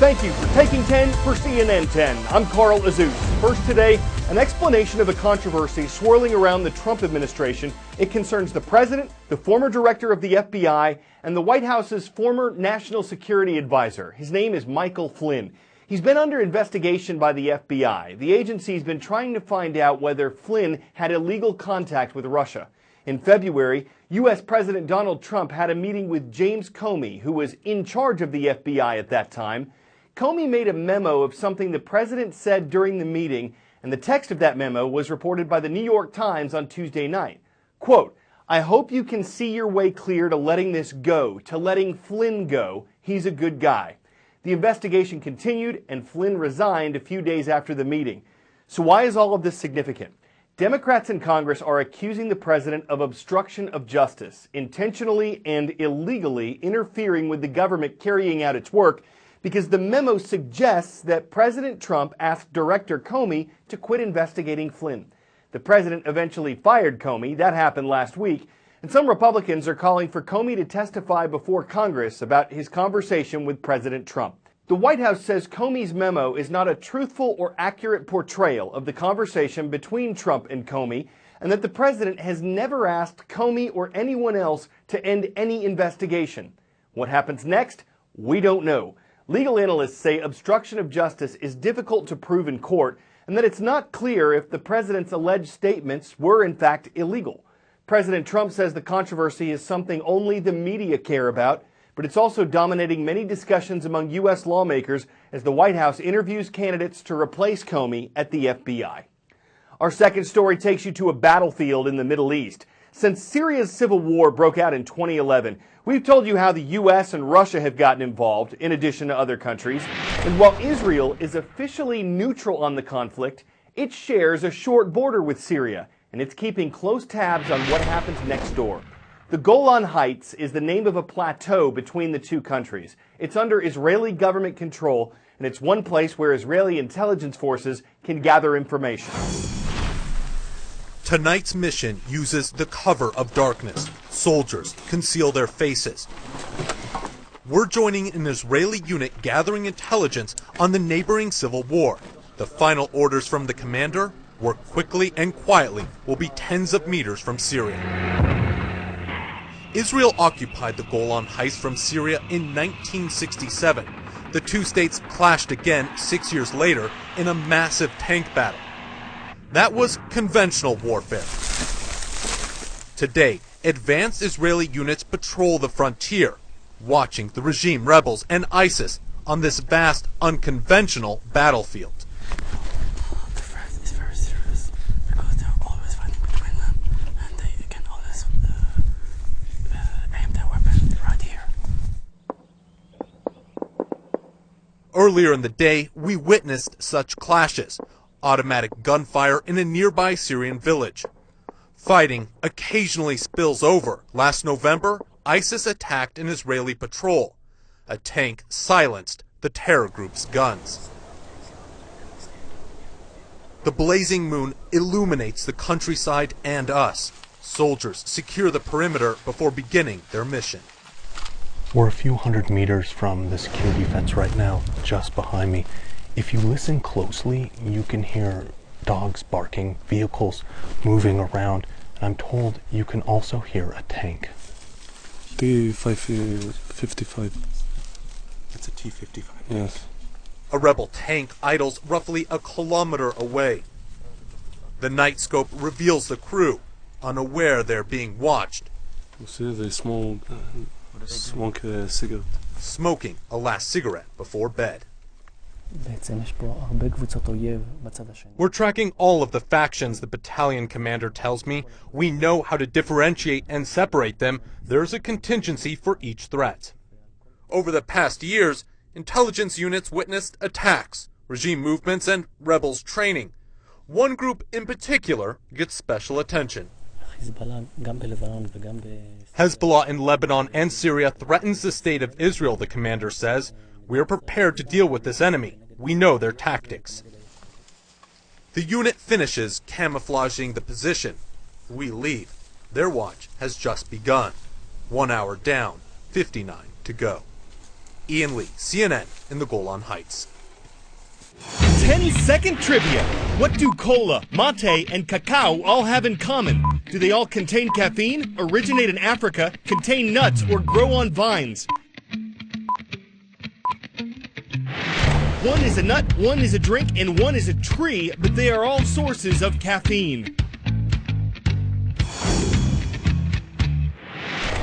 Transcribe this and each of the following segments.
Thank you for taking 10 for CNN 10. I'm Carl Azuz. First today, an explanation of a controversy swirling around the Trump administration. It concerns the president, the former director of the FBI, and the White House's former national security advisor. His name is Michael Flynn. He's been under investigation by the FBI. The agency's been trying to find out whether Flynn had illegal contact with Russia. In February, U.S. President Donald Trump had a meeting with James Comey, who was in charge of the FBI at that time. Comey made a memo of something the president said during the meeting, and the text of that memo was reported by the New York Times on Tuesday night. Quote, "I hope you can see your way clear to letting this go, to letting Flynn go. He's a good guy." The investigation continued, and Flynn resigned a few days after the meeting. So why is all of this significant? Democrats in Congress are accusing the president of obstruction of justice, intentionally and illegally interfering with the government carrying out its work, because the memo suggests that President Trump asked Director Comey to quit investigating Flynn. The president eventually fired Comey. That happened last week. And some Republicans are calling for Comey to testify before Congress about his conversation with President Trump. The White House says Comey's memo is not a truthful or accurate portrayal of the conversation between Trump and Comey, and that the president has never asked Comey or anyone else to end any investigation. What happens next? We don't know. Legal analysts say obstruction of justice is difficult to prove in court, and that it's not clear if the president's alleged statements were in fact illegal. President Trump says the controversy is something only the media care about, but it's also dominating many discussions among U.S. lawmakers as the White House interviews candidates to replace Comey at the FBI. Our second story takes you to a battlefield in the Middle East. Since Syria's civil war broke out in 2011, we've told you how the U.S. and Russia have gotten involved, in addition to other countries. And while Israel is officially neutral on the conflict, it shares a short border with Syria, and it's keeping close tabs on what happens next door. The Golan Heights is the name of a plateau between the two countries. It's under Israeli government control, and it's one place where Israeli intelligence forces can gather information. Tonight's mission uses the cover of darkness. Soldiers conceal their faces. We're joining an Israeli unit gathering intelligence on the neighboring civil war. The final orders from the commander: work quickly and quietly. We'll be tens of meters from Syria. Israel occupied the Golan Heights from Syria in 1967. The two states clashed again 6 years later in a massive tank battle. That was conventional warfare. Today, advanced Israeli units patrol the frontier, watching the regime rebels and ISIS on this vast, unconventional battlefield. The threat is very serious because they're always fighting between them, and they can always aim their weapon right here. Earlier in the day, we witnessed such clashes. Automatic gunfire in a nearby Syrian village. Fighting occasionally spills over. Last November, ISIS attacked an Israeli patrol. A tank silenced the terror group's guns. The blazing moon illuminates the countryside and us. Soldiers secure the perimeter before beginning their mission. We're a few hundred meters from the security fence right now, just behind me. If you listen closely, you can hear dogs barking, vehicles moving around, and I'm told you can also hear a tank. T-55. It's a T-55. Yes. A rebel tank idles roughly a kilometer away. The night scope reveals the crew, unaware they're being watched. You see, they smoke a cigarette. Smoking a last cigarette before bed. We're tracking all of the factions, the battalion commander tells me. We know how to differentiate and separate them. There's a contingency for each threat. Over the past years, intelligence units witnessed attacks, regime movements, and rebels training. One group in particular gets special attention. Hezbollah in Lebanon and Syria threatens the state of Israel, the commander says. We are prepared to deal with this enemy. We know their tactics. The unit finishes camouflaging the position. We leave. Their watch has just begun. 1 hour down, 59 to go. Ian Lee, CNN in the Golan Heights. 10-second trivia. What do cola, mate, and cacao all have in common? Do they all contain caffeine, originate in Africa, contain nuts, or grow on vines? One is a nut, one is a drink, and one is a tree, but they are all sources of caffeine.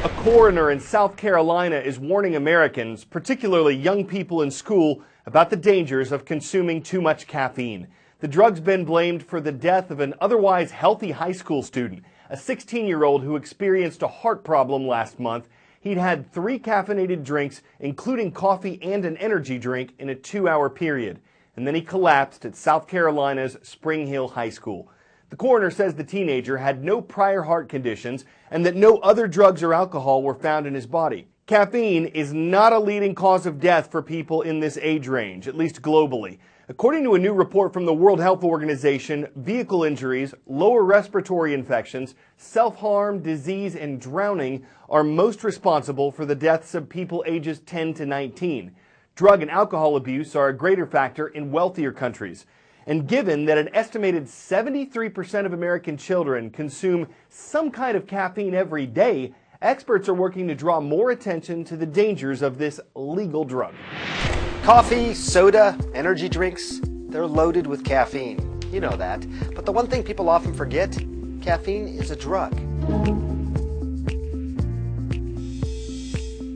A coroner in South Carolina is warning Americans, particularly young people in school, about the dangers of consuming too much caffeine. The drug's been blamed for the death of an otherwise healthy high school student, a 16-year-old who experienced a heart problem last month. He'd had 3 caffeinated drinks, including coffee and an energy drink, in a 2-hour period. And then he collapsed at South Carolina's Spring Hill High School. The coroner says the teenager had no prior heart conditions and that no other drugs or alcohol were found in his body. Caffeine is not a leading cause of death for people in this age range, at least globally. According to a new report from the World Health Organization, vehicle injuries, lower respiratory infections, self-harm, disease, and drowning are most responsible for the deaths of people ages 10 to 19. Drug and alcohol abuse are a greater factor in wealthier countries. And given that an estimated 73% of American children consume some kind of caffeine every day, experts are working to draw more attention to the dangers of this legal drug. Coffee, soda, energy drinks, they're loaded with caffeine. You know that. But the one thing people often forget, caffeine is a drug.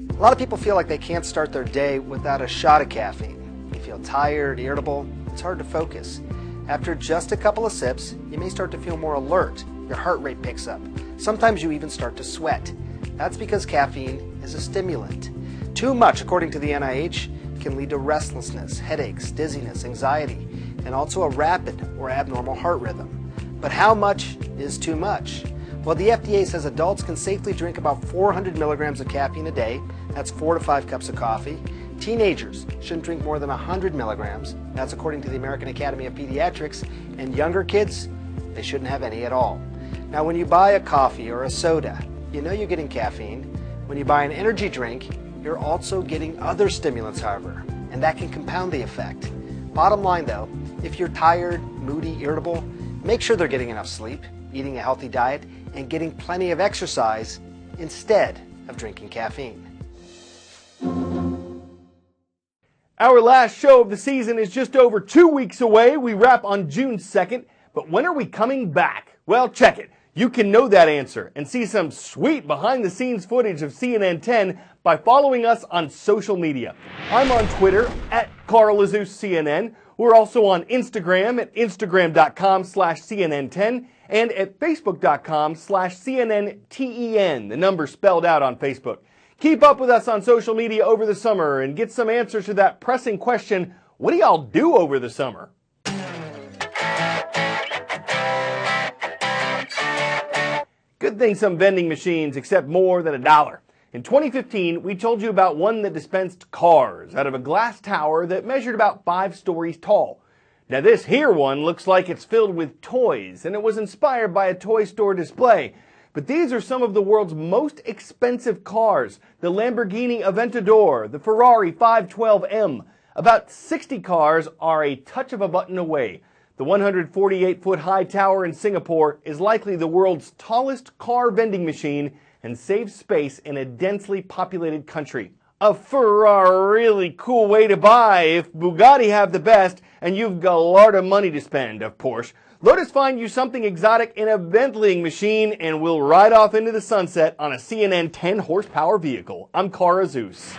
A lot of people feel like they can't start their day without a shot of caffeine. You feel tired, irritable, it's hard to focus. After just a couple of sips, you may start to feel more alert. Your heart rate picks up. Sometimes you even start to sweat. That's because caffeine is a stimulant. Too much, according to the NIH, can lead to restlessness, headaches, dizziness, anxiety, and also a rapid or abnormal heart rhythm. But how much is too much? Well, the FDA says adults can safely drink about 400 milligrams of caffeine a day. That's 4 to 5 cups of coffee. Teenagers shouldn't drink more than 100 milligrams. That's according to the American Academy of Pediatrics. And younger kids, they shouldn't have any at all. Now, when you buy a coffee or a soda, you know you're getting caffeine. When you buy an energy drink, you're also getting other stimulants, however, and that can compound the effect. Bottom line, though, if you're tired, moody, irritable, make sure they're getting enough sleep, eating a healthy diet, and getting plenty of exercise instead of drinking caffeine. Our last show of the season is just over 2 weeks away. We wrap on June 2nd, but when are we coming back? Well, check it. You can know that answer and see some sweet behind-the-scenes footage of CNN 10 by following us on social media. I'm on Twitter at CarlAzeusCNN. We're also on Instagram at Instagram.com/CNN10 and at Facebook.com/CNNTEN, the number spelled out on Facebook. Keep up with us on social media over the summer and get some answers to that pressing question, what do y'all do over the summer? Good thing some vending machines accept more than $1. In 2015, we told you about one that dispensed cars out of a glass tower that measured about 5 stories tall. Now this here one looks like it's filled with toys, and it was inspired by a toy store display. But these are some of the world's most expensive cars: the Lamborghini Aventador, the Ferrari 512M. About 60 cars are a touch of a button away. The 148-foot high tower in Singapore is likely the world's tallest car vending machine and saves space in a densely populated country. A Ferrari, really cool way to buy if Bugatti have the best and you've got a lot of money to spend, of Porsche. Let us find you something exotic in a vending machine and we'll ride off into the sunset on a CNN 10 horsepower vehicle. I'm Carl Azeus.